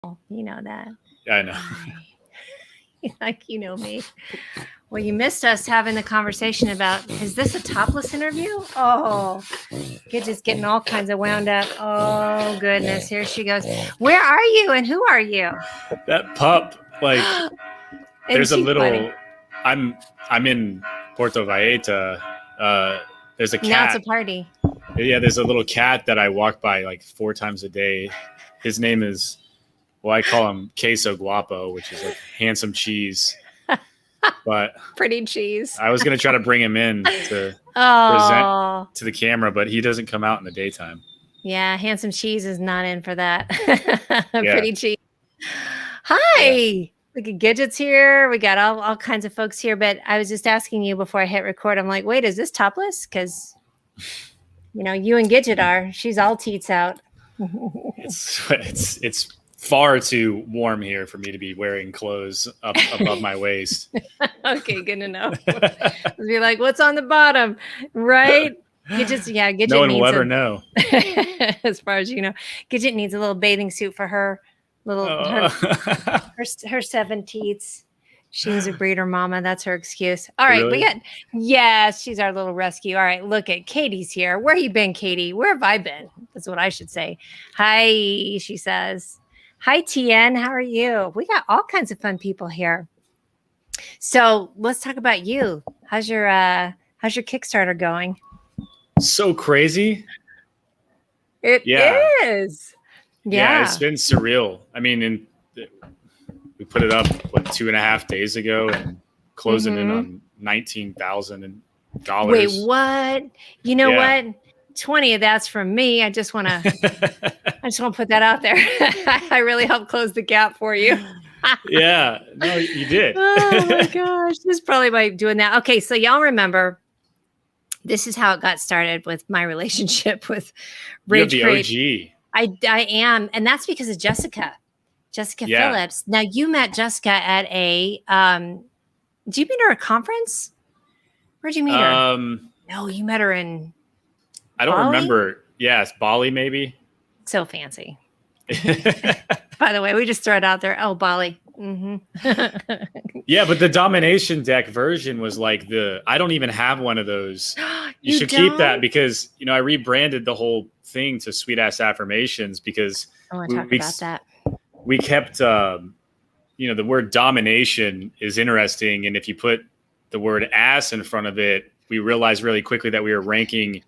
You know that. I know. Like, you know me. Well, you missed us having the conversation about, is this a topless interview? Oh, Gidget's getting all kinds of wound up. Oh, goodness. Here she goes. Where are you and who are you? That pup, like, there's a little, funny? I'm in Puerto Vallarta. There's a cat. Now it's a party. Yeah, there's a little cat that I walk by like 4 times a day. His name is, well, I call him Queso Guapo, which is like handsome cheese. But pretty cheese. I was going to try to bring him in to present to the camera, but he doesn't come out in the daytime. Yeah, handsome cheese is not in for that. Pretty cheese. Hi. Yeah. Look at Gidget's here. We got all kinds of folks here. But I was just asking you before I hit record. I'm like, wait, is this topless? Because, you know, you and Gidget are. She's all teats out. It's far too warm here for me to be wearing clothes up above my waist. Okay, good to know. Be like, what's on the bottom, right? Gidget. No one will ever know. As far as you know, Gidget needs a little bathing suit for her her 7 teats. She was a breeder mama. That's her excuse. All right, really? Yes, she's our little rescue. All right, look at Katie's here. Where you been, Katie? Where have I been? That's what I should say. Hi, she says. Hi, TN. How are you? We got all kinds of fun people here. So let's talk about you. How's your Kickstarter going? So crazy. It is. Yeah, it's been surreal. I mean, we put it up 2.5 days ago and closing in on $19,000. Wait, what? You know what? 20 of that's from me. I just want to put that out there. I really helped close the gap for you. Yeah, no, you did. Oh my gosh, this is probably by doing that. Okay, so y'all remember, this is how it got started with my relationship with Rage You're the OG. I am, and that's because of Jessica Phillips. Now, you met Jessica at a did you meet her at a conference? Where'd you meet her? No, you met her in I don't remember. Yes, Bali maybe. So fancy. By the way, we just throw it out there. Oh, Bali. Mm-hmm. Yeah, but the domination deck version was like I don't even have one of those. You should keep that because, you know, I rebranded the whole thing to Sweet Ass Affirmations because I want to talk about that. We kept, you know, the word domination is interesting. And if you put the word ass in front of it, we realized really quickly that we were ranking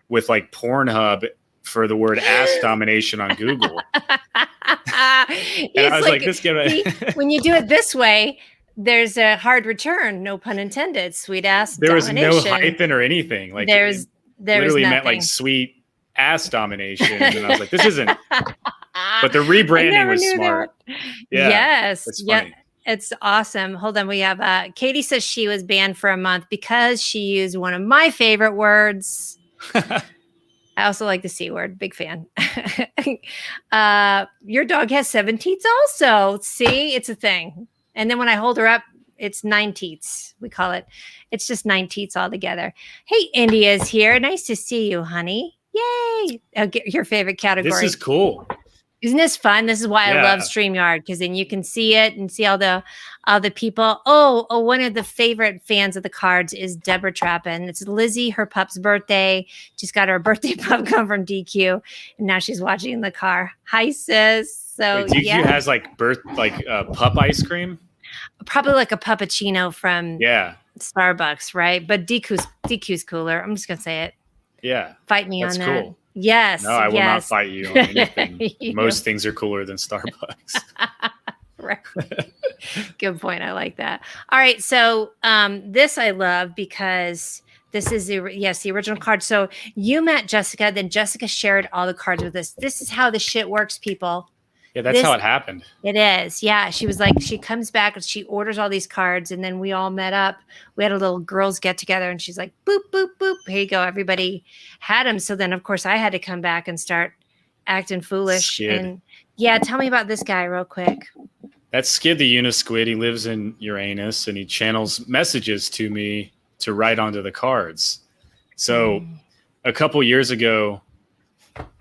with like Pornhub for the word ass domination on Google. And I was like this guy. When you do it this way, there's a hard return, no pun intended. Sweet ass there domination. Was no hyphen or anything. Like there literally meant like sweet ass domination. And I was like, this isn't. But the rebranding was smart. Yeah, yes. It's funny. It's awesome. Hold on. We have Katie says she was banned for a month because she used one of my favorite words. I also like the C word. Big fan. Your dog has 7 teats also. See, it's a thing. And then when I hold her up, it's 9 teats. We call it. It's just 9 teats all together. Hey, India's here. Nice to see you, honey. Yay. Your favorite category. This is cool. Isn't this fun? This is why I love StreamYard, because then you can see it and see all the people. Oh, one of the favorite fans of the cards is Deborah Trappin. It's Lizzie, her pup's birthday. She's got her birthday pup come from DQ, and now she's watching in the car. Hi, sis. So DQ has like pup ice cream. Probably like a puppuccino from Starbucks, right? But DQ's cooler. I'm just gonna say it. Yeah, fight me on that. Cool. Yes. No, I will not fight you on anything. Most things are cooler than Starbucks. Right. Good point. I like that. All right. So this I love because this is the original card. So you met Jessica, then Jessica shared all the cards with us. This is how the shit works, people. Yeah, that's how it happened. It is. Yeah. She was like, she comes back and she orders all these cards, and then we all met up. We had a little girls get together, and she's like, boop, boop, boop. Here you go. Everybody had them. So then, of course, I had to come back and start acting foolish. Skid. And yeah, tell me about this guy real quick. That's Skid the Unisquid. He lives in Uranus, and he channels messages to me to write onto the cards. So a couple years ago,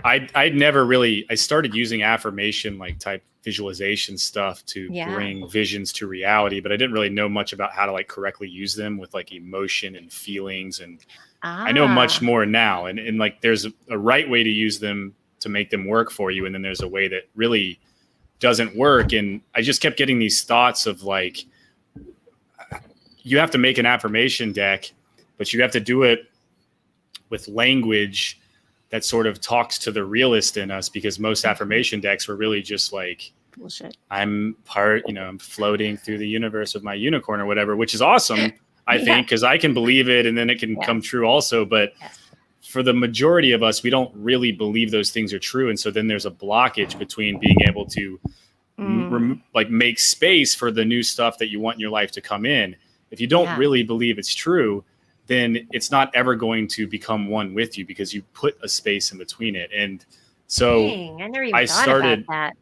I'd never really, I started using affirmation like type visualization stuff to bring visions to reality, but I didn't really know much about how to like correctly use them with like emotion and feelings. And I know much more now. And like, there's a right way to use them to make them work for you. And then there's a way that really doesn't work. And I just kept getting these thoughts of like, you have to make an affirmation deck, but you have to do it with language that sort of talks to the realist in us, because most affirmation decks were really just like, bullshit. I'm floating through the universe with my unicorn or whatever, which is awesome, I think, because I can believe it and then it can come true also. But for the majority of us, we don't really believe those things are true. And so then there's a blockage between being able to like make space for the new stuff that you want in your life to come in. If you don't really believe it's true, then it's not ever going to become one with you, because you put a space in between it. And so I never even thought about that.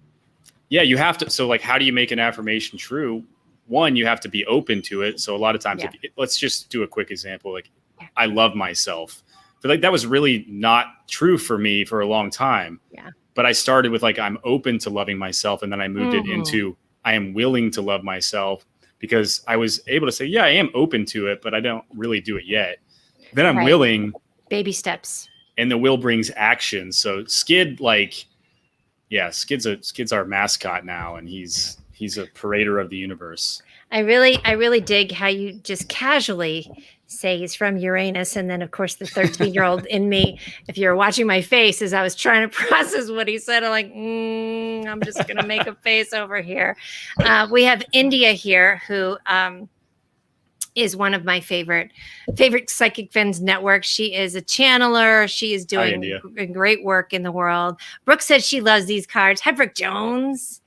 Yeah, you have to. So like, how do you make an affirmation true? One, you have to be open to it. So a lot of times, let's just do a quick example. Like, I love myself. But like, that was really not true for me for a long time. Yeah. But I started with like, I'm open to loving myself. And then I moved it into, I am willing to love myself, because I was able to say, yeah, I am open to it, but I don't really do it yet. Then I'm willing. Baby steps. And the will brings action. So Skid, like, Skid's our mascot now, and he's a parader of the universe. I really dig how you just casually say he's from Uranus. And then, of course, the 13-year-old in me, if you're watching my face as I was trying to process what he said, I'm like, I'm just going to make a face over here. We have India here, who is one of my favorite Psychic Fens network. She is a channeler. She is doing great work in the world. Brooke said she loves these cards. Hi, Brooke Jones.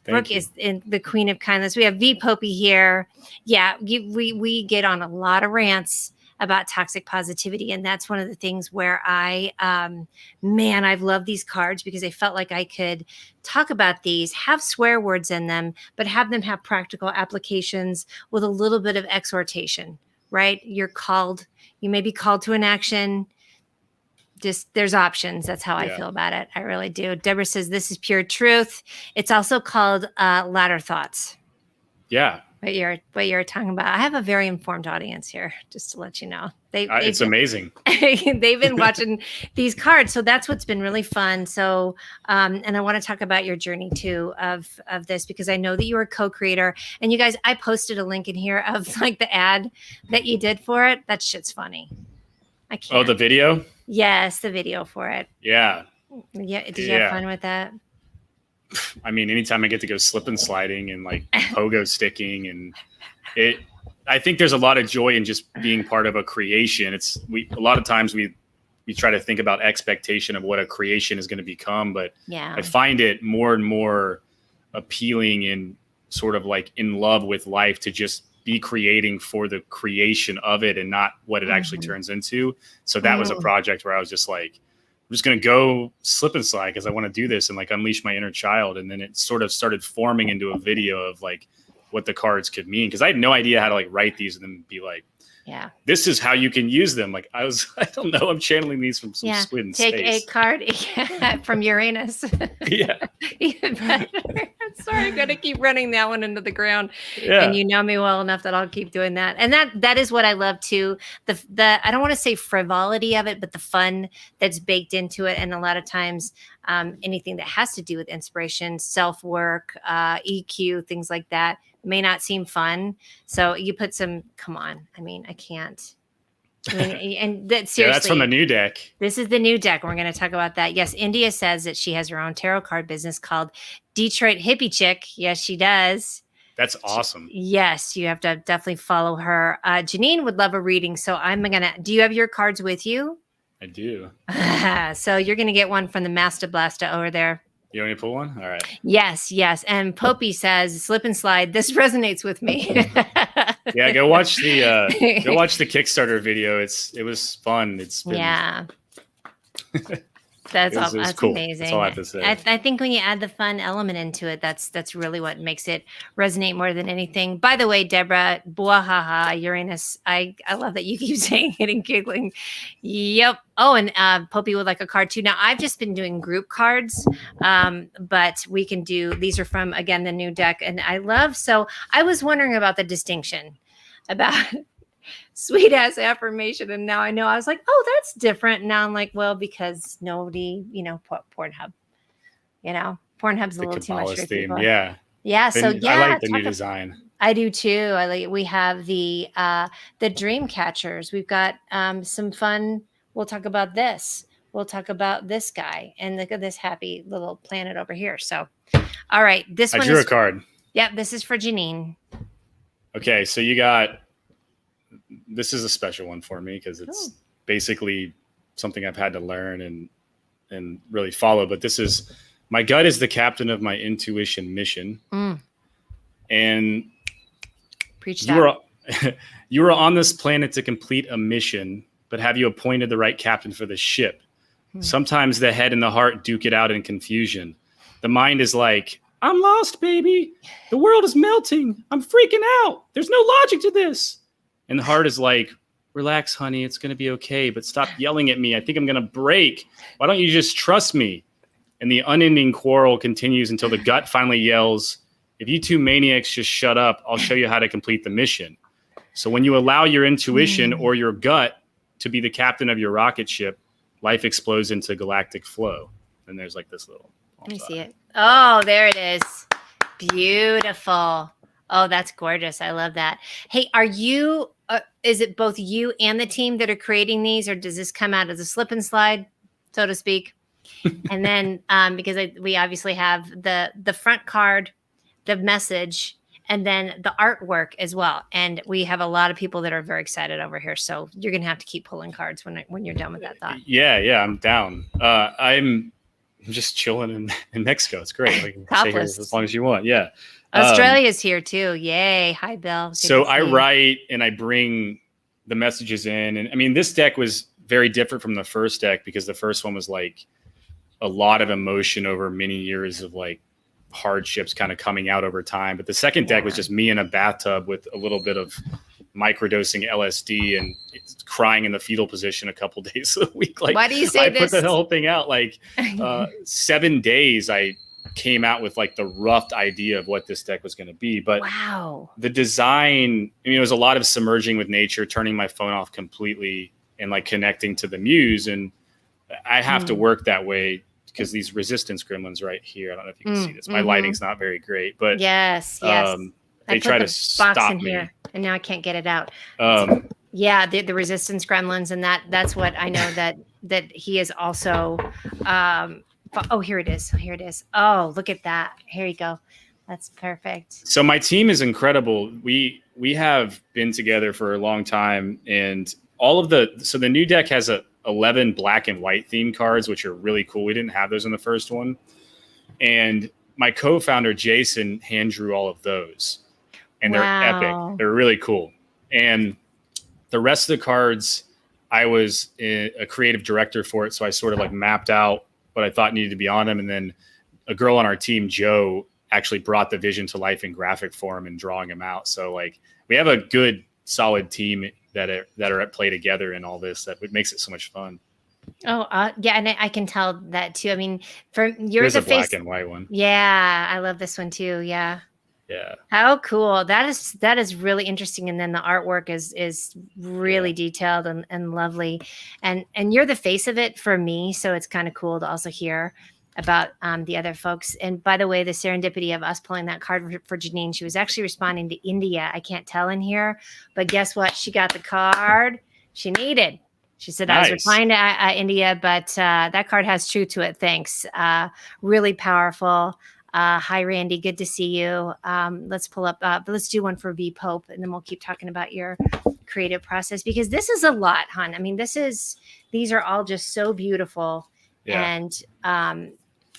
Brooke is the queen of kindness. We have V Popey here. Yeah, we get on a lot of rants about toxic positivity. And that's one of the things where I've loved these cards, because I felt like I could talk about these, have swear words in them, but have them have practical applications with a little bit of exhortation, right? You may be called to an action. Just there's options. That's how I feel about it. I really do. Deborah says this is pure truth. It's also called ladder thoughts. Yeah. What you're talking about. I have a very informed audience here, just to let you know. It's amazing. They've been watching these cards. So that's what's been really fun. So, and I want to talk about your journey too of this, because I know that you were a co-creator. And you guys, I posted a link in here of like the ad that you did for it. That shit's funny. I can't. Oh, the video? Yes, the video for it. Yeah. Yeah. Did you have fun with that? I mean, anytime I get to go slip and sliding and like pogo sticking, and I think there's a lot of joy in just being part of a creation. A lot of times we try to think about expectation of what a creation is going to become, but I find it more and more appealing and sort of like in love with life to just be creating for the creation of it and not what it actually turns into. So that was a project where I was just like, I'm just going to go slip and slide because I want to do this and like unleash my inner child. And then it sort of started forming into a video of like what the cards could mean. Cause I had no idea how to like write these and then be like, this is how you can use them. Like I don't know. I'm channeling these from some squid in space. Take a card from Uranus. Yeah. Sorry, I'm going to keep running that one into the ground. Yeah. And you know me well enough that I'll keep doing that. And that is what I love too. The I don't want to say frivolity of it, but the fun that's baked into it. And a lot of times anything that has to do with inspiration, self-work, EQ, things like that, may not seem fun. So you put some, come on. I mean, I can't. I mean, and that seriously. That's from the new deck. This is the new deck. We're going to talk about that. Yes, India says that she has her own tarot card business called Detroit Hippie Chick. Yes, she does. That's awesome. Yes, you have to definitely follow her. Janine would love a reading. So I'm going to, do you have your cards with you? I do. So you're going to get one from the Master Blaster over there. You want me to pull one? All right. Yes. And Popey says, slip and slide. This resonates with me. Yeah, go watch the Kickstarter video. It was fun. It's been... That's It was that's cool. amazing. That's all I have to say. I think when you add the fun element into it, that's really what makes it resonate more than anything. By the way, Deborah, Buahaha, Uranus, I love that you keep saying it and giggling. Yep. Oh, and Popey would like a card too. Now I've just been doing group cards, but we can do. These are from again the new deck, and I love. So I was wondering about the distinction about sweet ass affirmation. And now I know. I was like, oh, that's different. Now I'm like, well, because nobody, Pornhub, Pornhub's a The little too much for Kabbalist theme. people. Yeah. Yeah. So I like the talk new design. I do too. We have the dream catchers. We've got some fun. We'll talk about this. We'll talk about this guy and look at this happy little planet over here. So, all right, this one I drew is a card. Yep, this is for Janine. Okay, so this is a special one for me because it's basically something I've had to learn and really follow. But this is my gut is the captain of my intuition mission. And Preach you were on this planet to complete a mission, but have you appointed the right captain for the ship? Sometimes the head and the heart duke it out in confusion. The mind is like, I'm lost, baby. The world is melting. I'm freaking out. There's no logic to this. And the heart is like, relax, honey. It's going to be okay, but stop yelling at me. I think I'm going to break. Why don't you just trust me? And the unending quarrel continues until the gut finally yells, if you two maniacs just shut up, I'll show you how to complete the mission. So when you allow your intuition or your gut to be the captain of your rocket ship, life explodes into galactic flow. And there's like this little. Let me see it. Oh, there it is. Beautiful. Oh, that's gorgeous. I love that. Hey, are you, is it both you and the team that are creating these, or does this come out as a slip and slide, so to speak? And then because we obviously have the front card, the message, and then the artwork as well. And we have a lot of people that are very excited over here. So you're going to have to keep pulling cards when you're done with that thought. Yeah, I'm down. I'm just chilling in Mexico. It's great. We can stay here as long as you want. Yeah. Australia's here too. Yay. Hi, Bill. Good so I write and I bring the messages in. And I mean, this deck was very different from the first deck because the first one was like a lot of emotion over many years of like hardships kind of coming out over time. But the second deck was just me in a bathtub with a little bit of microdosing LSD and crying in the fetal position a couple days a week. Like, why do you say this? I put the whole thing out like 7 days. I came out with like the rough idea of what this deck was going to be. But wow, the design, I mean, it was a lot of submerging with nature, turning my phone off completely and like connecting to the muse. And I have to work that way because these resistance gremlins right here, I don't know if you can see this. My lighting's not very great, but yes. They try to stop me. Here, and now I can't get it out. Yeah, the resistance gremlins, and that's what I know that he is also. Oh, here it is. Here it is. Oh, look at that. Here you go. That's perfect. So my team is incredible. We have been together for a long time, and the new deck has 11 black and white themed cards, which are really cool. We didn't have those in the first one, and my co-founder Jason hand drew all of those, and they're epic. They're really cool. And the rest of the cards, I was a creative director for it, so I sort of like mapped out what I thought needed to be on them, and then a girl on our team, Joe, actually brought the vision to life in graphic form and drawing them out. So like we have a good, solid team that are at play together in all this. That makes it so much fun. Oh, yeah, and I can tell that too. I mean, There's a black and white one. Yeah, I love this one too. Yeah. Yeah. How cool. That is really interesting. And then the artwork is really detailed and lovely. And you're the face of it for me. So it's kind of cool to also hear about the other folks. And by the way, the serendipity of us pulling that card for Janine, she was actually responding to India. I can't tell in here, but guess what? She got the card she needed. She said, I was replying to India, but that card has truth to it. Thanks. Really powerful. Hi, Randy. Good to see you. Let's pull up. Let's do one for V Pope, and then we'll keep talking about your creative process, because this is a lot, hon. I mean, these are all just so beautiful. Yeah.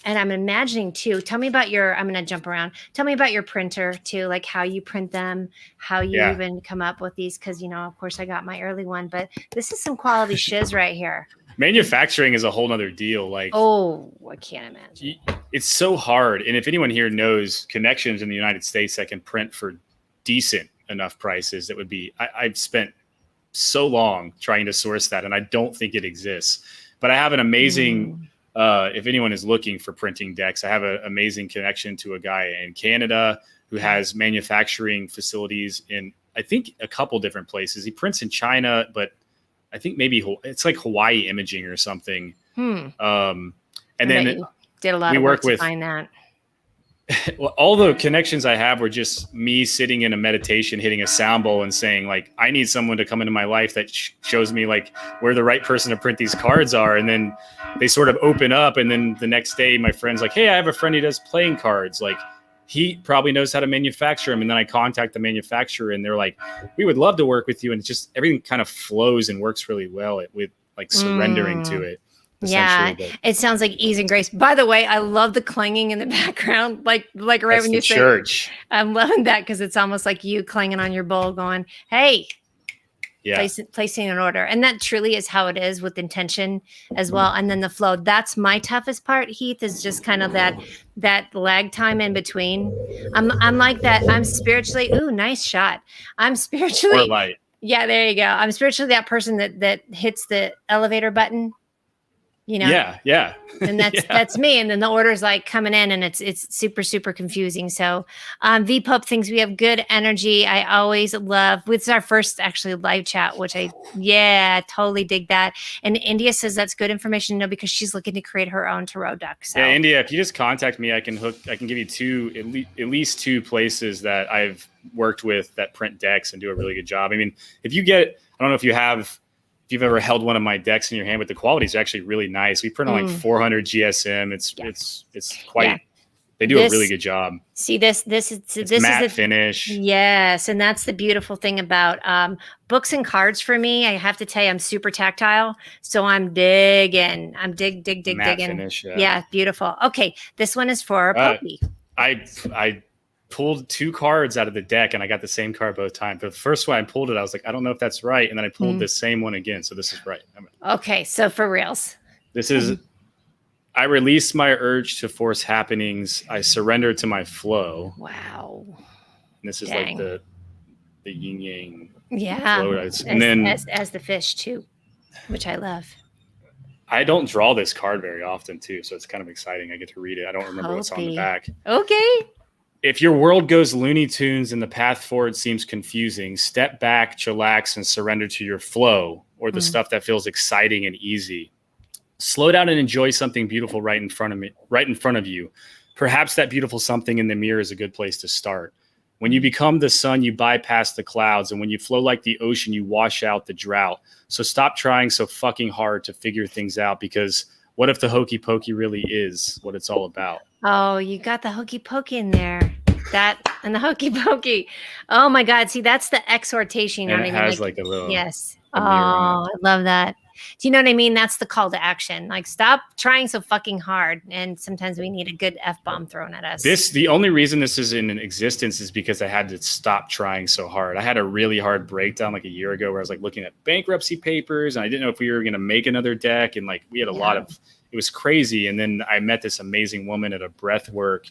And I'm imagining too, tell me about I'm going to jump around. Tell me about your printer too, like how you print them, how you even come up with these. Cause of course I got my early one, but this is some quality shiz right here. Manufacturing is a whole nother deal. Like, Oh, I can't imagine. it's so hard. And if anyone here knows connections in the United States that can print for decent enough prices, that would be, I've spent so long trying to source that, and I don't think it exists. But I have an amazing, if anyone is looking for printing decks, I have an amazing connection to a guy in Canada who has manufacturing facilities in, I think, a couple different places. He prints in China, but I think maybe it's like Hawaii Imaging or something. And then did a lot of work to find that. Well, all the connections I have were just me sitting in a meditation, hitting a sound bowl and saying, like, I need someone to come into my life that shows me like where the right person to print these cards are. And then they sort of open up. And then the next day, my friend's like, hey, I have a friend who does playing cards. Like, he probably knows how to manufacture them. And then I contact the manufacturer and they're like, we would love to work with you. And it's just everything kind of flows and works really well with like surrendering to it. Yeah, it sounds like ease and grace. By the way, I love the clanging in the background, like right when you say church. I'm loving that because it's almost like you clanging on your bowl, going, "Hey, yeah, placing an order," and that truly is how it is with intention as well. And then the flow. That's my toughest part, Heath, is just kind of that lag time in between. I'm like that. I'm spiritually. Ooh, nice shot. I'm spiritually. Or light. Yeah, there you go. I'm spiritually that person that hits the elevator button. You know? Yeah. And that's me. And then the order's like coming in and it's super, super confusing. So V Pope thinks we have good energy. I always love, it's our first actually live chat, which totally dig that. And India says that's good information to know because she's looking to create her own tarot deck. So. Yeah, India, if you just contact me, I can give you at least two places that I've worked with that print decks and do a really good job. I mean, I don't know if you've ever held one of my decks in your hand, but the quality is actually really nice. We print on like 400 GSM. It's quite, they do a really good job. See this matte is finish. Yes. And that's the beautiful thing about books and cards for me. I have to tell you, I'm super tactile. So I'm digging. I'm digging. Finish, yeah. Beautiful. Okay. This one is for Poppy. I pulled two cards out of the deck and I got the same card both times. But the first one I pulled it, I was like, I don't know if that's right. And then I pulled the same one again. So this is right. Okay. So for reals. This is, I release my urge to force happenings. I surrender to my flow. Wow. And this is like the yin yang. Yeah. And then as the fish too, which I love. I don't draw this card very often too. So it's kind of exciting. I get to read it. I don't remember what's on the back. Okay. If your world goes Looney Tunes and the path forward seems confusing, step back, chillax, and surrender to your flow or the stuff that feels exciting and easy. Slow down and enjoy something beautiful right in front of you. Perhaps that beautiful something in the mirror is a good place to start. When you become the sun, you bypass the clouds. And when you flow like the ocean, you wash out the drought. So stop trying so fucking hard to figure things out, because what if the hokey pokey really is what it's all about? Oh, you got the hokey pokey in there. That and the hokey pokey. Oh my God. See, that's the exhortation. And it has like a little. Yes. Oh, I love that. Do you know what I mean? That's the call to action. Like, stop trying so fucking hard. And sometimes we need a good F-bomb thrown at us. The only reason this is in existence is because I had to stop trying so hard. I had a really hard breakdown like a year ago where I was like looking at bankruptcy papers and I didn't know if we were going to make another deck. And like, we had a lot of, it was crazy. And then I met this amazing woman at a breathwork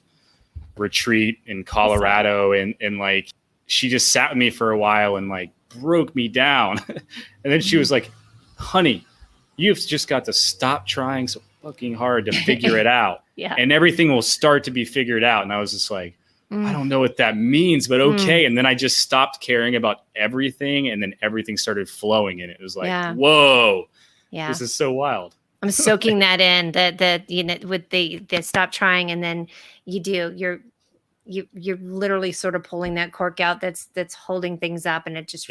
retreat in Colorado. And like, she just sat with me for a while and like broke me down. And then she was like, honey, you've just got to stop trying so fucking hard to figure it out. And everything will start to be figured out. And I was just like, I don't know what that means, but okay. And then I just stopped caring about everything. And then everything started flowing. And it was like, whoa, this is so wild. I'm soaking that in, that you know, with the stop trying. And then you're literally sort of pulling that cork out that's holding things up, and it just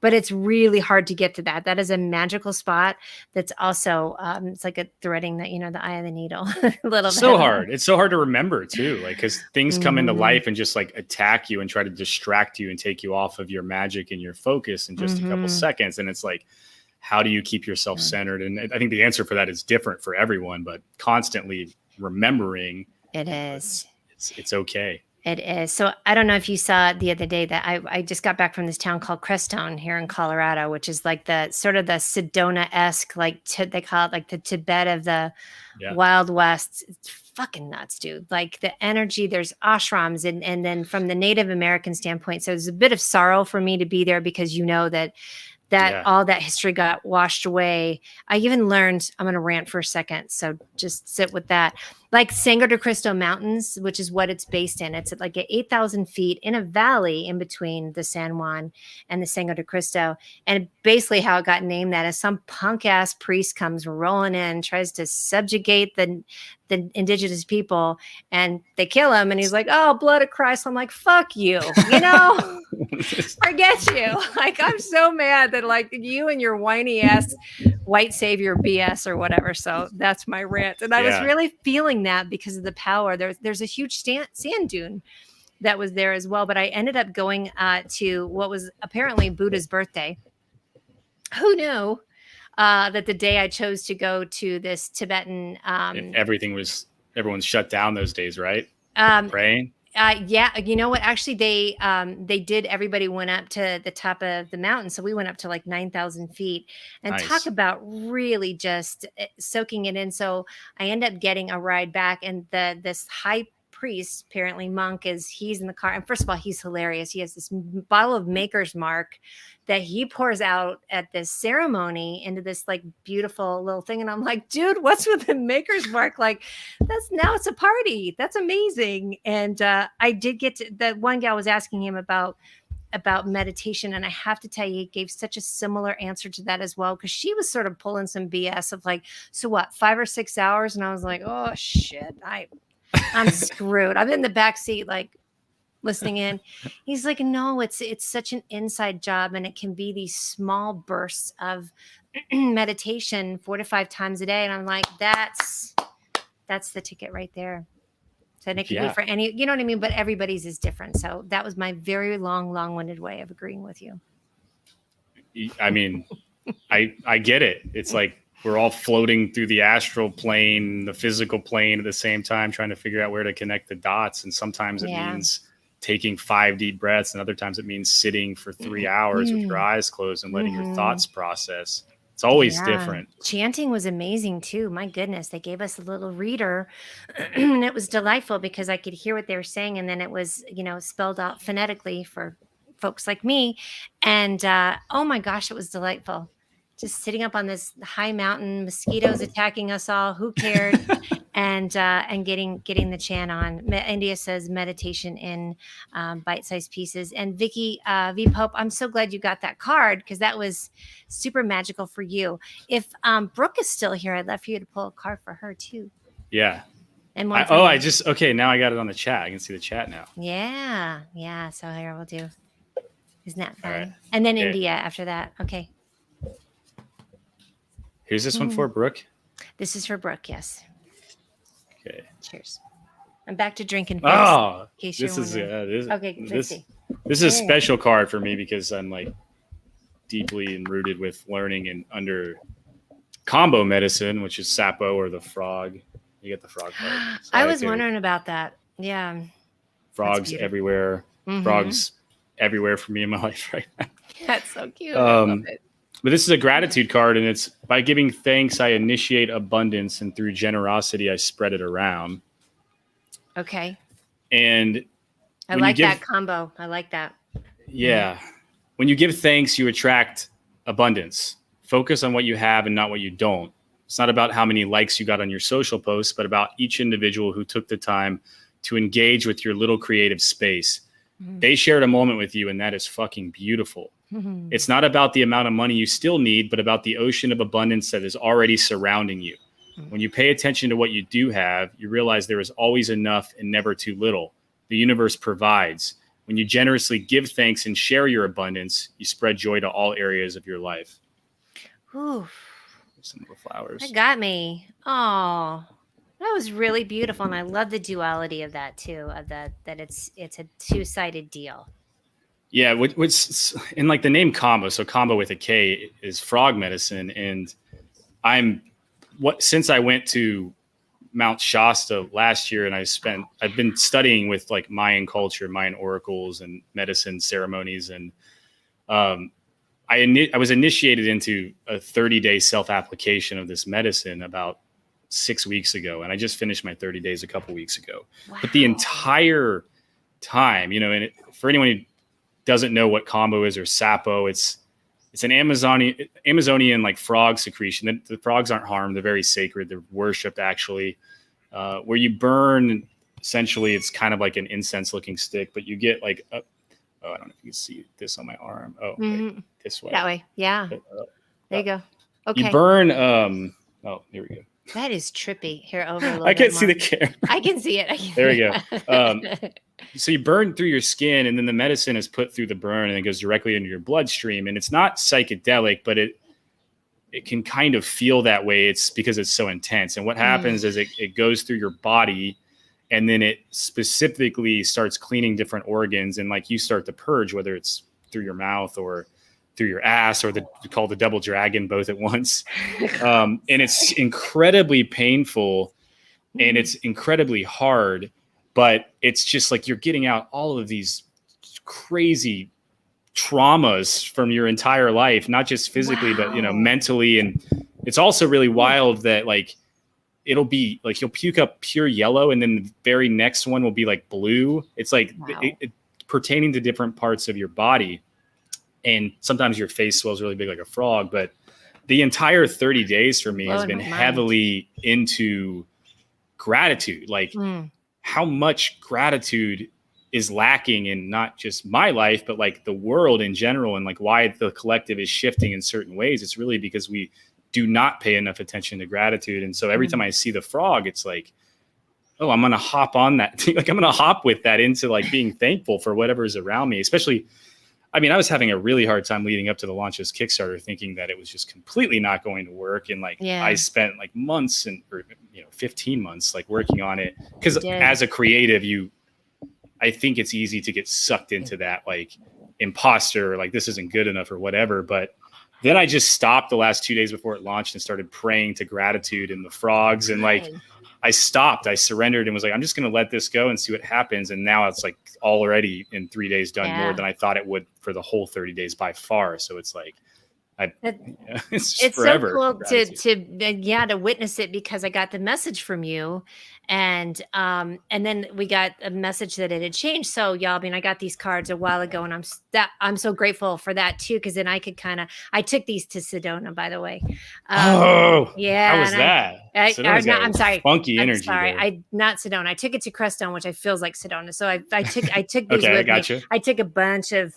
but it's really hard to get to that. That is a magical spot. That's also it's like a threading that, you know, the eye of the needle. A little bit. So hard. It's so hard to remember too, like, because things come into life and just like attack you and try to distract you and take you off of your magic and your focus in just a couple seconds. And it's like, how do you keep yourself centered? And I think the answer for that is different for everyone, but constantly remembering it is. It's okay. It is. So I don't know if you saw the other day that I just got back from this town called Crestone here in Colorado, which is like the sort of the Sedona-esque, like they call it like the Tibet of the Wild West. It's fucking nuts, dude. Like the energy, there's ashrams and then from the Native American standpoint. So there's a bit of sorrow for me to be there because you know that all that history got washed away. I even learned, I'm going to rant for a second, so just sit with that. Like Sangre de Cristo Mountains, which is what it's based in. It's at like at 8,000 feet in a valley in between the San Juan and the Sangre de Cristo. And basically how it got named that is some punk ass priest comes rolling in, tries to subjugate the indigenous people, and they kill him. And he's like, "Oh, blood of Christ." I'm like, "Fuck you, you know, forget you." Like, I'm so mad that like you and your whiny ass white savior BS or whatever. So that's my rant. And I was really feeling that because of the power. There's a huge sand dune that was there as well. But I ended up going to what was apparently Buddha's birthday. Who knew? That the day I chose to go to this Tibetan, everyone's shut down those days, right? Praying. Yeah, you know what? Actually, they did. Everybody went up to the top of the mountain, so we went up to like 9,000 feet, and talk about really just soaking it in. So I end up getting a ride back, and this high priest, apparently monk, he's in the car. And first of all, he's hilarious. He has this bottle of Maker's Mark that he pours out at this ceremony into this like beautiful little thing. And I'm like, dude, what's with the Maker's Mark? Like now it's a party. That's amazing. And I did get to, that one gal was asking him about meditation. And I have to tell you, he gave such a similar answer to that as well. Cause she was sort of pulling some BS of like, so what, 5 or 6 hours? And I was like, oh shit, I'm screwed. I'm in the back seat, like listening in. He's like, no, it's such an inside job, and it can be these small bursts of meditation 4 to 5 times a day. And I'm like, that's the ticket right there. So it can be for any, you know what I mean? But everybody's is different. So that was my very long-winded way of agreeing with you. I mean, I get it. It's like we're all floating through the astral plane, the physical plane at the same time, trying to figure out where to connect the dots. And sometimes it means taking 5 deep breaths, and other times it means sitting for 3 hours with your eyes closed and letting your thoughts process. It's always different. Chanting was amazing too. My goodness. They gave us a little reader and it was delightful because I could hear what they were saying. And then it was, spelled out phonetically for folks like me. And oh my gosh, it was delightful. Just sitting up on this high mountain, mosquitoes attacking us all. Who cared? and getting the chant on. India says meditation in bite-sized pieces. And Vicky V Pope, I'm so glad you got that card because that was super magical for you. If Brooke is still here, I'd love for you to pull a card for her too. Yeah. And now I got it on the chat. I can see the chat now. Yeah. So here we'll do. Isn't that fun? Right. And then India after that. Okay. Who's this one for, Brooke? This is for Brooke, yes. Okay. Cheers. I'm back to drinking. Oh, this is a special card for me because I'm like deeply rooted with learning and under combo medicine, which is Sapo or the frog. You get the frog card. So I was wondering about that. Yeah. Frogs everywhere. Frogs everywhere for me in my life right now. That's so cute. I love it. But this is a gratitude card, and it's by giving thanks, I initiate abundance, and through generosity, I spread it around. Okay. And I like that combo. I like that. Yeah. When you give thanks, you attract abundance. Focus on what you have and not what you don't. It's not about how many likes you got on your social posts, but about each individual who took the time to engage with your little creative space. They shared a moment with you, and that is fucking beautiful. It's not about the amount of money you still need, but about the ocean of abundance that is already surrounding you. When you pay attention to what you do have, you realize there is always enough and never too little. The universe provides. When you generously give thanks and share your abundance, you spread joy to all areas of your life. Ooh. Some little flowers. That got me. Oh, that was really beautiful. And I love the duality of that too, of that it's a two-sided deal. Yeah, which in like the name combo, so combo with a K is frog medicine. And since I went to Mount Shasta last year, and I've been studying with like Mayan culture, Mayan oracles, and medicine ceremonies, and I was initiated into a 30-day self-application of this medicine about 6 weeks ago, and I just finished my 30 days a couple weeks ago. Wow. But the entire time, and for anyone who doesn't know what kambo is or sapo, it's an Amazonian like frog secretion. The frogs aren't harmed; they're very sacred. They're worshipped, actually. Where you burn, essentially, it's kind of like an incense-looking stick, but you get like I don't know if you can see this on my arm. Oh, wait, this way. That way, yeah. There you go. Okay. You burn. Oh, here we go. That is trippy. Here, over a little I can't bit see more. the camera. I can see it. There we go. So you burn through your skin, and then the medicine is put through the burn, and it goes directly into your bloodstream. And it's not psychedelic, but it can kind of feel that way. It's because it's so intense. And what happens is it goes through your body, and then it specifically starts cleaning different organs, and like you start to purge, whether it's through your mouth or through your ass, or called the double dragon, both at once. And it's incredibly painful, and it's incredibly hard, but it's just like you're getting out all of these crazy traumas from your entire life, not just physically, but mentally. And it's also really wild that like it'll be like you'll puke up pure yellow, and then the very next one will be like blue. It's like it pertaining to different parts of your body. And sometimes your face swells really big like a frog. But the entire 30 days for me has been heavily into gratitude. Like how much gratitude is lacking in not just my life, but like the world in general, and like why the collective is shifting in certain ways. It's really because we do not pay enough attention to gratitude. And so every time I see the frog, it's like, oh, I'm going to hop on that. Like I'm going to hop with that into like being thankful for whatever is around me, especially. I mean, I was having a really hard time leading up to the launch of this Kickstarter, thinking that it was just completely not going to work. And like, I spent like months 15 months, like working on it. Cause as a creative, I think it's easy to get sucked into that, like imposter, like this isn't good enough or whatever. But then I just stopped the last 2 days before it launched and started praying to gratitude and the frogs. And like, I surrendered and was like, I'm just going to let this go and see what happens. And now it's like already in 3 days done more than I thought it would for the whole 30 days by far. So it's like, it's forever. So cool to witness it, because I got the message from you, and then we got a message that it had changed. So y'all, I mean, I got these cards a while ago, and I'm so grateful for that too, because then I could I took these to Sedona, by the way. How was that? I'm sorry, funky energy. Sorry, not Sedona. I took it to Crestone, which I feels like Sedona. So I took these with me. I took a bunch of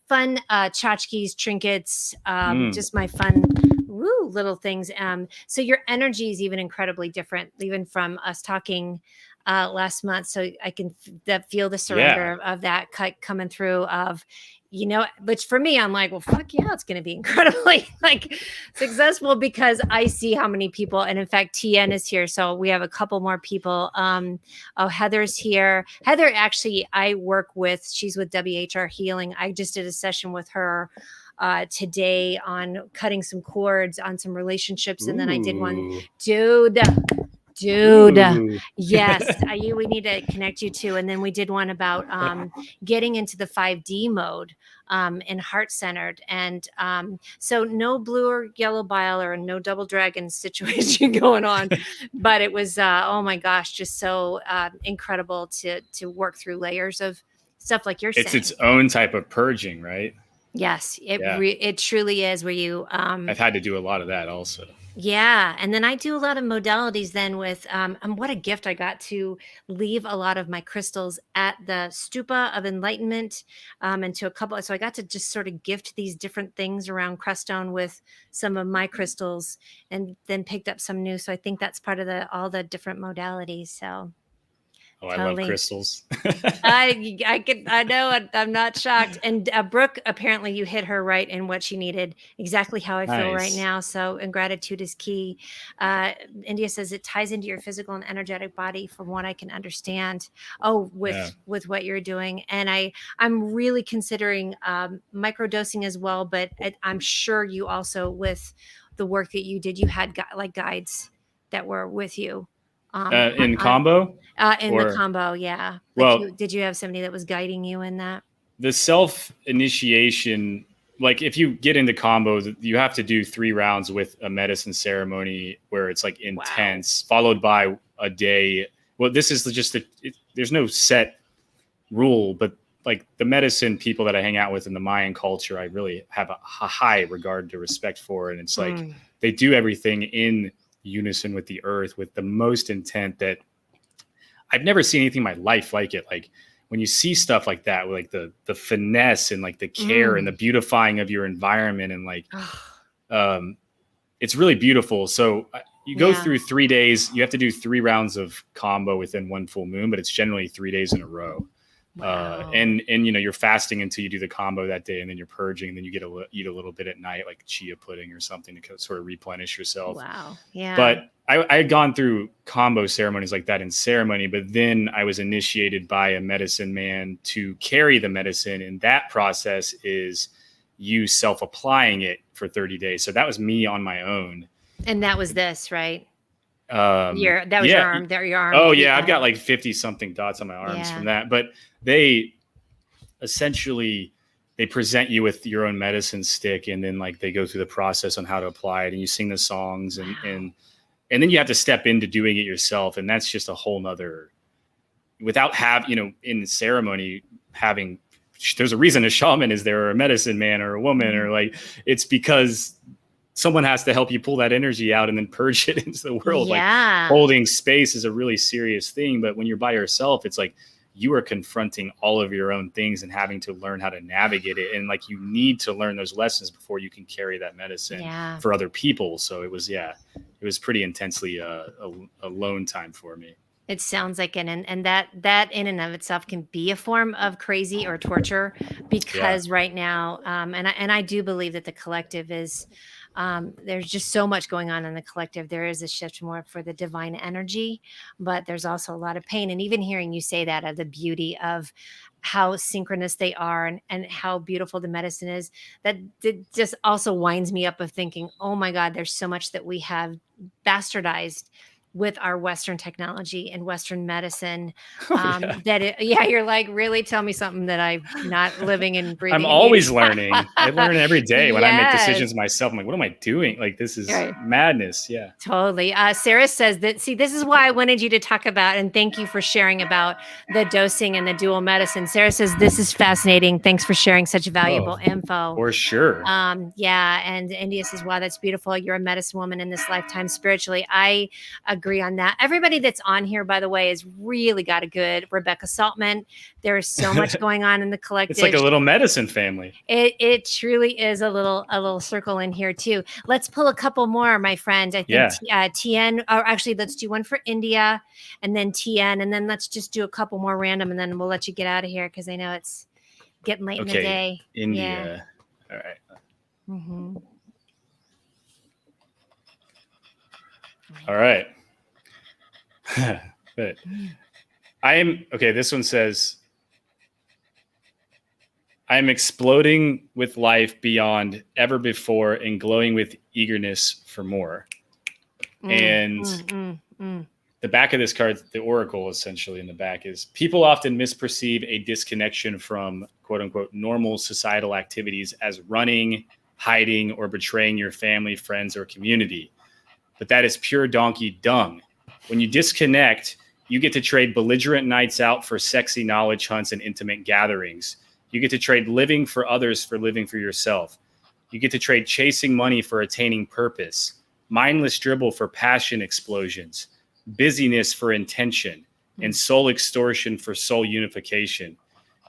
fun tchotchkes, trinkets, just my fun little things. So your energy is even incredibly different, even from us talking last month. So I can feel the surrender of that coming through of, which for me, I'm like, well, fuck yeah, it's going to be incredibly like successful, because I see how many people, and in fact, TN is here. So we have a couple more people. Heather's here. Heather, actually, I work with, she's with WHR Healing. I just did a session with her today on cutting some cords on some relationships. And then I did one, dude, yes, we need to connect you to. And then we did one about getting into the 5D mode and heart-centered. And so no blue or yellow bile or no double dragon situation going on. But it was, oh my gosh, just so incredible to work through layers of stuff like you're saying. It's its own type of purging, right? Yes, it truly is, where you... I've had to do a lot of that also. Yeah. And then I do a lot of modalities then with, what a gift I got to leave a lot of my crystals at the Stupa of Enlightenment, and to a couple. So I got to just sort of gift these different things around Crestone with some of my crystals, and then picked up some new. So I think that's part of all the different modalities. So. Oh, totally. I love crystals. I know. I'm not shocked. And Brooke, apparently you hit her right in what she needed. Exactly how I feel right now. So, and gratitude is key. India says it ties into your physical and energetic body, from what I can understand. Oh, with what you're doing. And I'm really considering microdosing as well. But I'm sure you also, with the work that you did, you had guides that were with you. In combo? In the combo, yeah. Well, did you have somebody that was guiding you in that? The self-initiation, like if you get into combos, you have to do 3 rounds with a medicine ceremony where it's like intense, followed by a day. Well, this is just there's no set rule, but like the medicine people that I hang out with in the Mayan culture, I really have a high regard to respect for. And it's like they do everything in unison with the earth with the most intent that I've never seen anything in my life like it. Like when you see stuff like that, like the finesse and like the care and the beautifying of your environment and like, it's really beautiful. So you go through 3 days, you have to do 3 rounds of combo within one full moon, but it's generally 3 days in a row. Wow. And you know, you're fasting until you do the combo that day, and then you're purging, and then you eat a little bit at night, like chia pudding or something to sort of replenish yourself. Wow. Yeah. But I had gone through combo ceremonies like that in ceremony, but then I was initiated by a medicine man to carry the medicine. And that process is you self-applying it for 30 days. So that was me on my own. And that was this, right? Your arm. Your arm. Oh yeah. I've got like 50 something dots on my arms from that, but they essentially, they present you with your own medicine stick, and then like they go through the process on how to apply it, and you sing the songs and then you have to step into doing it yourself. And that's just a whole nother, without in ceremony there's a reason a shaman is there, or a medicine man or a woman, or like, it's because someone has to help you pull that energy out and then purge it into the world. Yeah. Like holding space is a really serious thing, but when you're by yourself, it's like you are confronting all of your own things and having to learn how to navigate it. And like, you need to learn those lessons before you can carry that medicine for other people. So it was pretty intensely a alone time for me. It sounds like it. And that in and of itself can be a form of crazy or torture, because right now, and I do believe that the collective is, there's just so much going on in the collective. There is a shift more for the divine energy, but there's also a lot of pain. And even hearing you say that, of the beauty of how synchronous they are and how beautiful the medicine is, that just also winds me up of thinking, oh my God, there's so much that we have bastardized with our Western technology and Western medicine. You're like, really? Tell me something that I'm not living and breathing. I'm always learning. I learn every day when I make decisions myself. I'm like, what am I doing? Like, this is madness. Yeah, totally. Sarah says that, see, this is why I wanted you to talk about, and thank you for sharing about the dosing and the dual medicine. Sarah says, this is fascinating. Thanks for sharing such valuable info. For sure. And India says, wow, that's beautiful. You're a medicine woman in this lifetime spiritually. I agree on that. Everybody that's on here, by the way, has really got a good Rebecca Saltman. There is so much going on in the collective. It's like a little medicine family. It truly is a little circle in here too. Let's pull a couple more, my friend. I think TN, or actually let's do one for India and then TN, and then let's just do a couple more random, and then we'll let you get out of here because I know it's getting late in the day. India. Yeah. All right. Mm-hmm. All right. But this one says, I am exploding with life beyond ever before and glowing with eagerness for more. The back of this card, the oracle essentially in the back, is people often misperceive a disconnection from quote unquote normal societal activities as running, hiding, or betraying your family, friends, or community. But that is pure donkey dung. When you disconnect, you get to trade belligerent nights out for sexy knowledge hunts and intimate gatherings. You get to trade living for others for living for yourself. You get to trade chasing money for attaining purpose, mindless dribble for passion explosions, busyness for intention, and soul extortion for soul unification.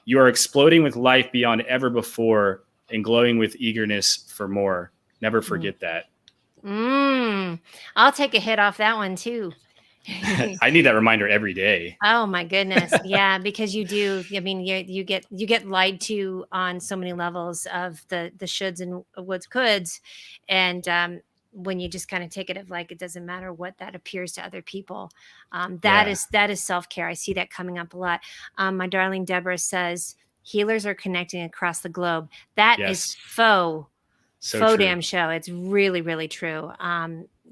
You are exploding with life beyond ever before and glowing with eagerness for more. Never forget that. I'll take a hit off that one too. I need that reminder every day. Oh my goodness. Yeah. Because you do. I mean, you get lied to on so many levels of the shoulds and woulds coulds. And, when you just kind of take it of like, it doesn't matter what that appears to other people. That is self-care. I see that coming up a lot. My darling Deborah says healers are connecting across the globe. That is faux true. Damn show. It's really, really true.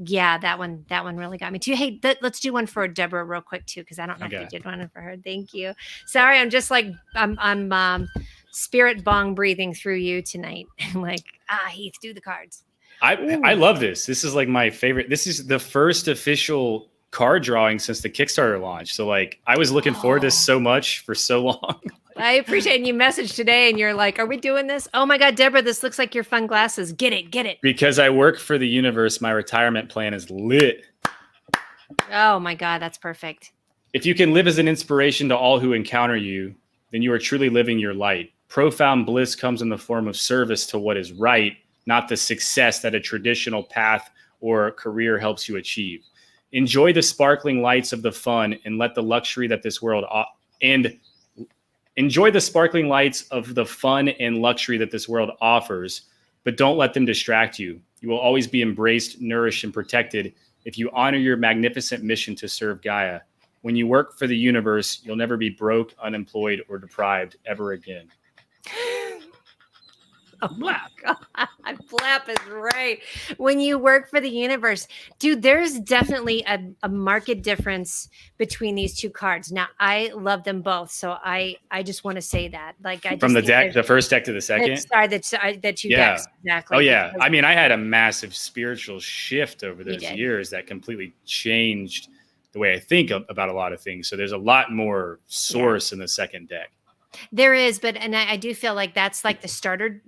Yeah, that one really got me too. Hey, let's do one for Deborah real quick too, because I don't know if we did one for her. Thank you. Sorry, I'm just like I'm spirit bong breathing through you tonight. Like, Heath, do the cards. I love this. This is like my favorite. This is the first official card drawing since the Kickstarter launch. So like I was looking forward to this so much for so long. I appreciate you messaged today and you're like, are we doing this? Oh my God, Deborah, this looks like your fun glasses. Get it. Because I work for the universe, my retirement plan is lit. Oh my God, that's perfect. If you can live as an inspiration to all who encounter you, then you are truly living your light. Profound bliss comes in the form of service to what is right, not the success that a traditional path or career helps you achieve. Enjoy the sparkling lights of the fun and let the luxury that this world enjoy the sparkling lights of the fun and luxury that this world offers, but don't let them distract you. You will always be embraced, nourished, and protected if you honor your magnificent mission to serve Gaia. When you work for the universe, you'll never be broke, unemployed, or deprived ever again. Oh my God, Blap is right. When you work for the universe, dude, there's definitely a market difference between these two cards. Now, I love them both, so I just want to say that. Like, I just from the deck, the first deck to the second. Sorry, that you decks exactly. Oh yeah, I mean, I had a massive spiritual shift over those years that completely changed the way I think about a lot of things. So there's a lot more source in the second deck. There is, but I do feel like that's like the starter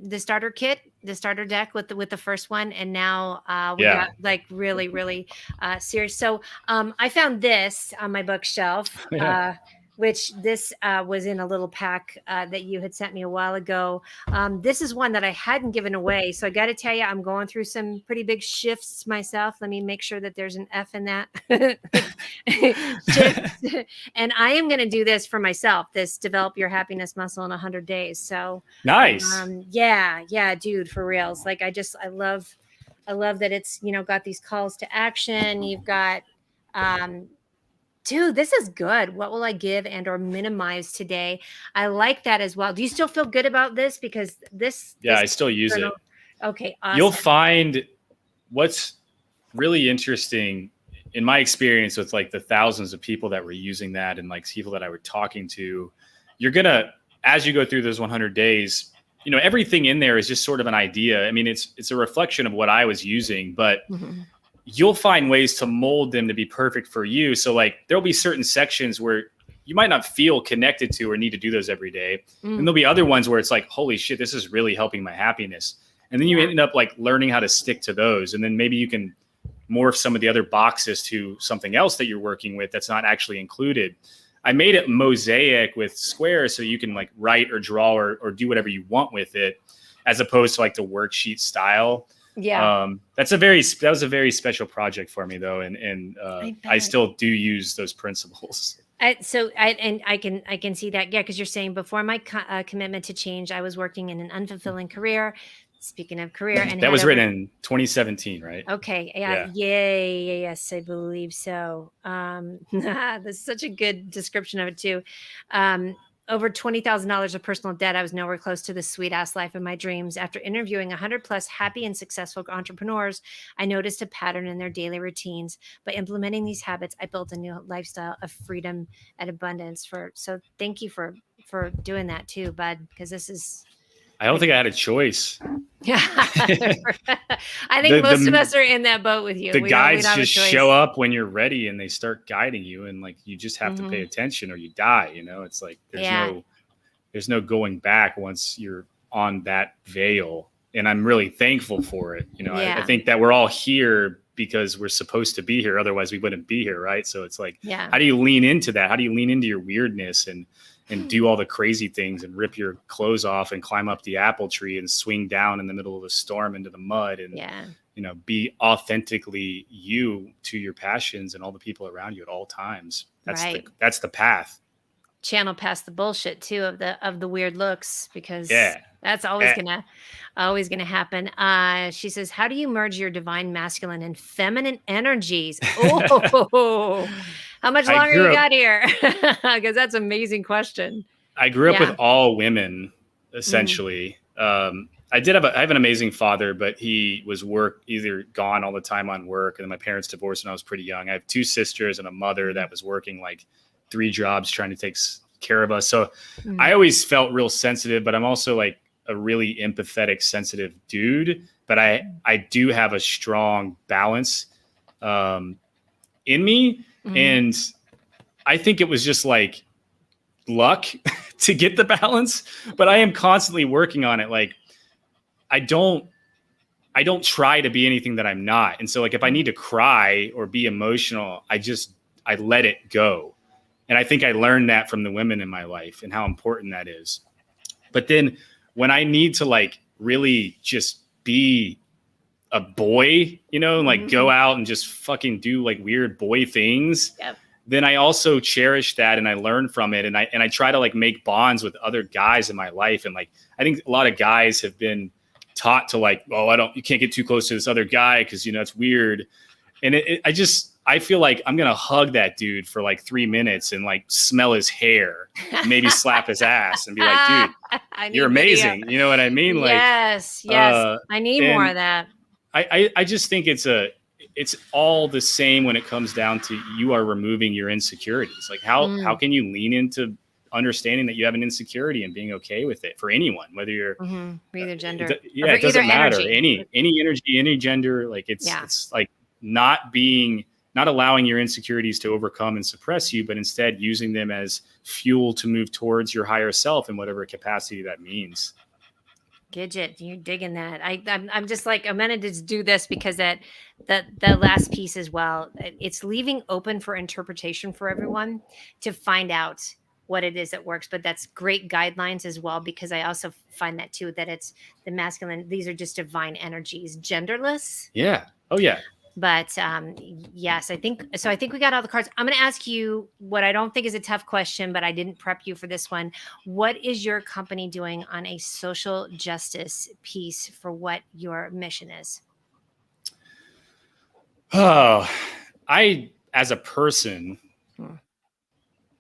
kit, the starter deck with the first one, and now we got like really serious. So I found this on my bookshelf, which this was in a little pack that you had sent me a while ago. This is one that I hadn't given away, so I got to tell you, I'm going through some pretty big shifts myself. Let me make sure that there's an F in that. And I am going to do this for myself. This develop your happiness muscle in 100 days. So nice. Yeah, dude, for reals. Like I love that it's got these calls to action. You've got dude, this is good. What will I give and or minimize today? I like that as well. Do you still feel good about this? Because this I still use it. Okay, awesome. You'll find what's really interesting in my experience with like the thousands of people that were using that and like people that I were talking to, you're gonna, as you go through those 100 days, everything in there is just sort of an idea. I mean, it's a reflection of what I was using, but you'll find ways to mold them to be perfect for you. So like there'll be certain sections where you might not feel connected to or need to do those every day. And there'll be other ones where it's like, holy shit, this is really helping my happiness. And then you end up like learning how to stick to those. And then maybe you can morph some of the other boxes to something else that you're working with that's not actually included. I made it mosaic with squares so you can like write or draw or do whatever you want with it, as opposed to like the worksheet style. Yeah. That was a very special project for me though. And I still do use those principles. I can see that. Yeah. Cause you're saying before my commitment to change, I was working in an unfulfilling career. Speaking of career, and that was written in 2017, right? Okay. Yes, I believe so. That's such a good description of it too. Over $20,000 of personal debt. I was nowhere close to the sweet ass life of my dreams. After interviewing 100 plus happy and successful entrepreneurs, I noticed a pattern in their daily routines. By implementing these habits, I built a new lifestyle of freedom and abundance. So thank you for doing that too, bud, because this is. I don't think I had a choice. Yeah, I think most of us are in that boat with you. The guides just show up when you're ready, and they start guiding you, and like you just have to pay attention, or you die. It's like there's no going back once you're on that veil. And I'm really thankful for it. I think that we're all here because we're supposed to be here. Otherwise, we wouldn't be here, right? So it's like, how do you lean into that? How do you lean into your weirdness and do all the crazy things and rip your clothes off and climb up the apple tree and swing down in the middle of a storm into the mud and, be authentically you to your passions and all the people around you at all times. That's the path. Channel past the bullshit too of the weird looks, because that's always gonna happen. She says, how do you merge your divine masculine and feminine energies? Oh, how much longer you got here? Because that's an amazing question. I grew up with all women, essentially. I have an amazing father, but he was either gone all the time on work, and then my parents divorced when I was pretty young. I have 2 sisters and a mother that was working like 3 jobs trying to take care of us. So I always felt real sensitive, but I'm also like a really empathetic, sensitive dude. But I do have a strong balance in me. And I think it was just like luck to get the balance, but I am constantly working on it. Like I don't try to be anything that I'm not. And so like, if I need to cry or be emotional, I let it go. And I think I learned that from the women in my life and how important that is. But then when I need to like really just be a boy, you know, and like go out and just fucking do like weird boy things, then I also cherish that and I learn from it. And I try to like make bonds with other guys in my life. And like, I think a lot of guys have been taught to like, oh, you can't get too close to this other guy because, you know, it's weird. And I feel like I'm going to hug that dude for like 3 minutes and like smell his hair, maybe slap his ass and be like, dude, you're amazing. Video. You know what I mean? Like, yes. I need more of that. I just think it's all the same when it comes down to you are removing your insecurities. Like how can you lean into understanding that you have an insecurity and being okay with it for anyone, whether you're either gender. It doesn't matter. Any energy, any gender, like it's like not allowing your insecurities to overcome and suppress you, but instead using them as fuel to move towards your higher self in whatever capacity that means. Gidget, you're digging that. I'm just like, I'm gonna just do this because that last piece as well. It's leaving open for interpretation for everyone to find out what it is that works. But that's great guidelines as well, because I also find that too, that it's the masculine. These are just divine energies, genderless. Yeah. Oh yeah. But yes, I think we got all the cards. I'm going to ask you what I don't think is a tough question, but I didn't prep you for this one. What is your company doing on a social justice piece for what your mission is? Oh, I, as a person,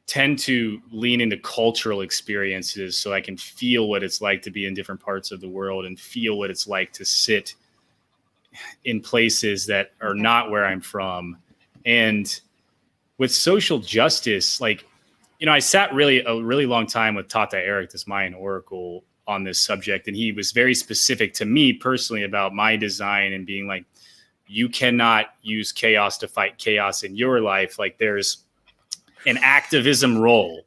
tend to lean into cultural experiences so I can feel what it's like to be in different parts of the world and feel what it's like to sit in places that are not where I'm from. And with social justice, like, you know, I sat a really long time with Tata Eric, this Mayan oracle, on this subject. And he was very specific to me personally about my design and being like, you cannot use chaos to fight chaos in your life. Like there's an activism role,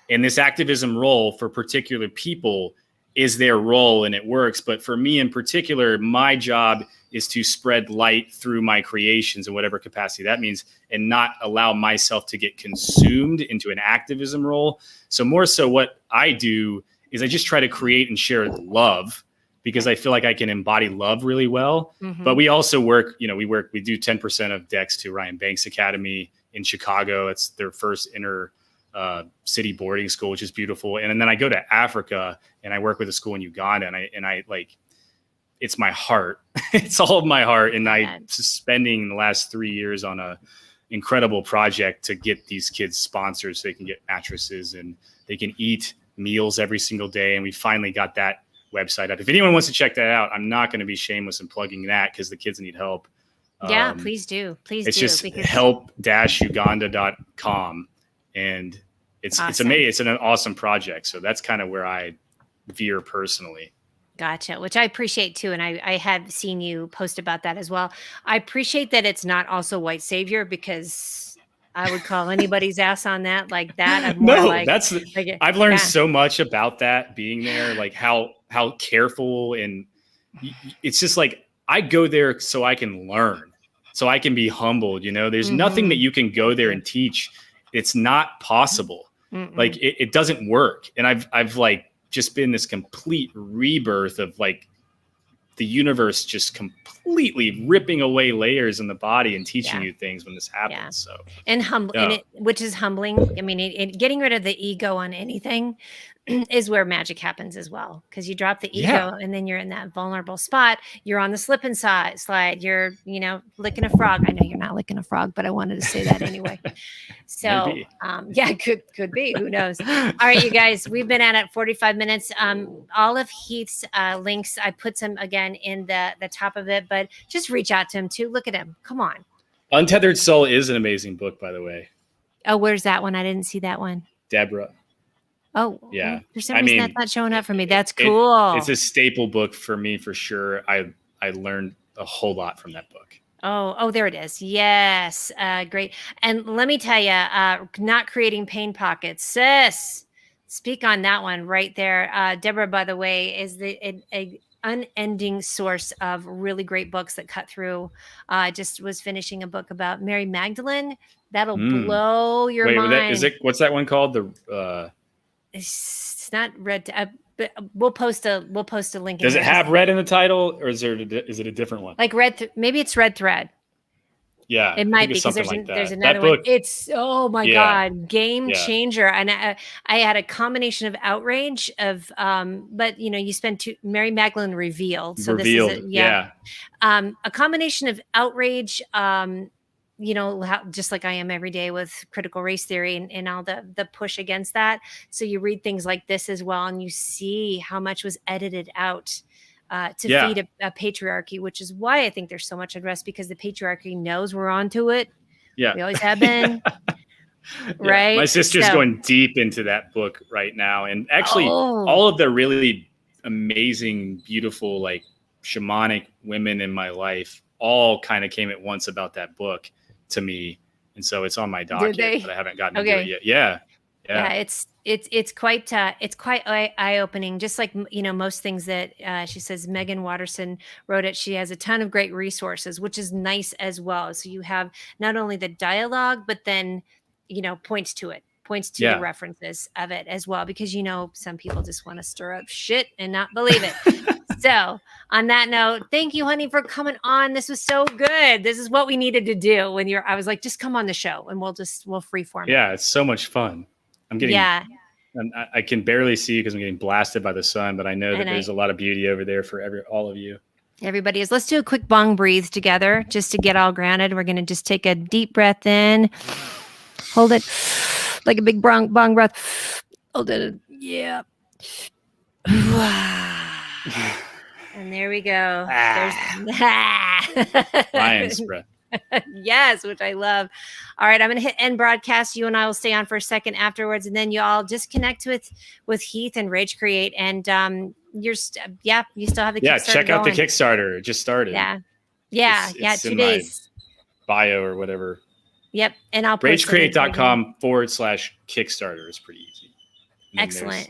and this activism role for particular people is their role and it works. But for me in particular, my job is to spread light through my creations in whatever capacity that means, and not allow myself to get consumed into an activism role. So more so what I do is I just try to create and share love, because I feel like I can embody love really well. But we also work, you know, we do 10% of decks to Ryan Banks Academy in Chicago. It's their first inner city boarding school, which is beautiful. And then I go to Africa and I work with a school in Uganda, and I like, it's my heart. It's all of my heart. And I'm spending the last 3 years on a incredible project to get these kids sponsors so they can get mattresses and they can eat meals every single day. And we finally got that website up. If anyone wants to check that out, I'm not going to be shameless in plugging that because the kids need help. Yeah, please do. It's just help-uganda.com. And it's amazing. It's an awesome project. So that's kind of where I veer personally. Gotcha, which I appreciate too. And I have seen you post about that as well. I appreciate that it's not also white savior, because I would call anybody's ass on that like that. I'm more I've learned so much about that being there, like how careful, and it's just like, I go there so I can learn, so I can be humbled. You know, there's nothing that you can go there and teach. It's not possible. Like it doesn't work. And I've like just been this complete rebirth of like the universe just completely ripping away layers in the body and teaching you things when this happens. So and which is humbling. I mean, getting rid of the ego on anything is where magic happens as well. Because you drop the ego and then you're in that vulnerable spot. You're on the slip and slide. You're, licking a frog. I know you're not licking a frog, but I wanted to say that anyway. So, yeah, could be. Who knows? All right, you guys, we've been at it 45 minutes. All of Heath's links, I put some again in the top of it, but just reach out to him too. Look at him. Come on. Untethered Soul is an amazing book, by the way. Oh, where's that one? I didn't see that one. Deborah. Oh, yeah. For some reason, that's not showing up for me. That's cool. It's a staple book for me for sure. I learned a whole lot from that book. Oh, there it is. Yes. Great. And let me tell you, not creating pain pockets, sis. Speak on that one right there. Deborah, by the way, is a unending source of really great books that cut through. I just was finishing a book about Mary Magdalene. That'll blow your mind. What's that one called? It's not red. We'll post a link. Does it have red in the title, or is it a different one? Like red? Maybe it's Red Thread. Yeah, it might be because there's another one. It's God, game changer. And I had a combination of outrage of, but you spend Mary Magdalene revealed. So this is a combination of outrage. Just like I am every day with critical race theory and all the push against that. So you read things like this as well, and you see how much was edited out to feed a patriarchy, which is why I think there's so much unrest, because the patriarchy knows we're onto it. Yeah. We always have been. Right. My sister's going deep into that book right now. And actually all of the really amazing, beautiful, like shamanic women in my life all kind of came at once about that book to me. And so it's on my docket, but I haven't gotten to do it yet. Yeah. It's quite eye-opening. Just like most things that she says, Megan Watterson wrote it. She has a ton of great resources, which is nice as well. So you have not only the dialogue, but then points to the references of it as well, because some people just want to stir up shit and not believe it. So on that note, thank you, honey, for coming on. This was so good. This is what we needed to do I was like, just come on the show and we'll freeform. Yeah, it's so much fun. I'm getting, and I can barely see because I'm getting blasted by the sun, but I know that there's a lot of beauty over there for all of you. Everybody is. Let's do a quick bong breathe together just to get all grounded. We're going to just take a deep breath in, hold it like a big bong breath. Hold it. Yeah. And there we go. Lion's breath. Yes, which I love. All right, I'm going to hit end broadcast. You and I will stay on for a second afterwards, and then you all just connect with Heath and Rage Create. And you still have the Kickstarter check out going. the Kickstarter. It just started. It's 2 days. Bio or whatever. Yep, and I'll ragecreate.com/Kickstarter is pretty easy. Excellent.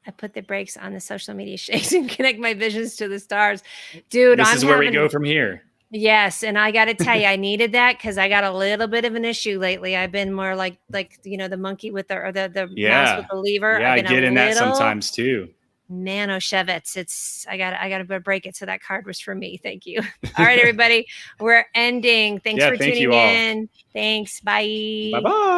I put the brakes on the social media shakes and connect my visions to the stars. Dude, this is where we go from here. Yes. And I got to tell you, I needed that because I got a little bit of an issue lately. I've been more like the monkey with the mouse with the lever. Yeah, I get in that sometimes too. Manoshevitz. I got to break it. So that card was for me. Thank you. All right, everybody. We're ending. Thanks for tuning in. Thanks. Bye. Bye-bye.